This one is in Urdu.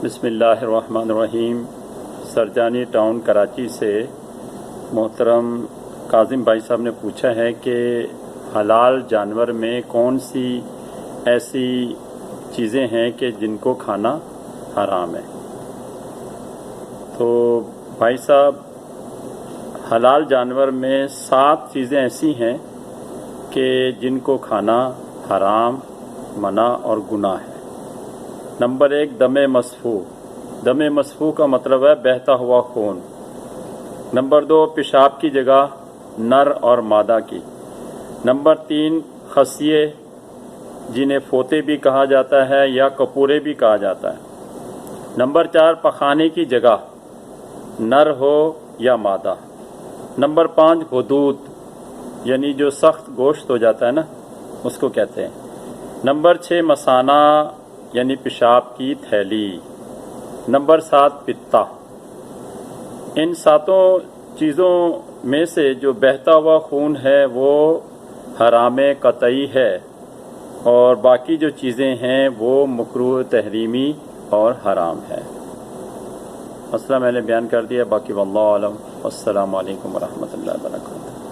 بسم اللہ الرحمن الرحیم۔ سرجانی ٹاؤن کراچی سے محترم کاظم بھائی صاحب نے پوچھا ہے کہ حلال جانور میں کون سی ایسی چیزیں ہیں کہ جن کو کھانا حرام ہے۔ تو بھائی صاحب، حلال جانور میں 7 چیزیں ایسی ہیں کہ جن کو کھانا حرام، منع اور گناہ ہے۔ نمبر 1، دم مسفوح۔ دم مسفوح کا مطلب ہے بہتا ہوا خون۔ نمبر 2، پیشاب کی جگہ نر اور مادہ کی۔ نمبر 3، خصیے جنہیں فوطے بھی کہا جاتا ہے یا کپورے بھی کہا جاتا ہے۔ نمبر 4، پخانے کی جگہ نر ہو یا مادہ۔ نمبر 5، غدود یعنی جو سخت گوشت ہو جاتا ہے نا، اس کو کہتے ہیں۔ نمبر 6، مثانہ یعنی پیشاب کی تھیلی۔ نمبر 7، پتا۔ ان 7 چیزوں میں سے جو بہتا ہوا خون ہے وہ حرام قطعی ہے، اور باقی جو چیزیں ہیں وہ مکروہ تحریمی اور حرام ہے۔ مسئلہ میں نے بیان کر دیا، باقی واللہ اعلم۔ السلام علیکم ورحمۃ اللہ وبرکاتہ۔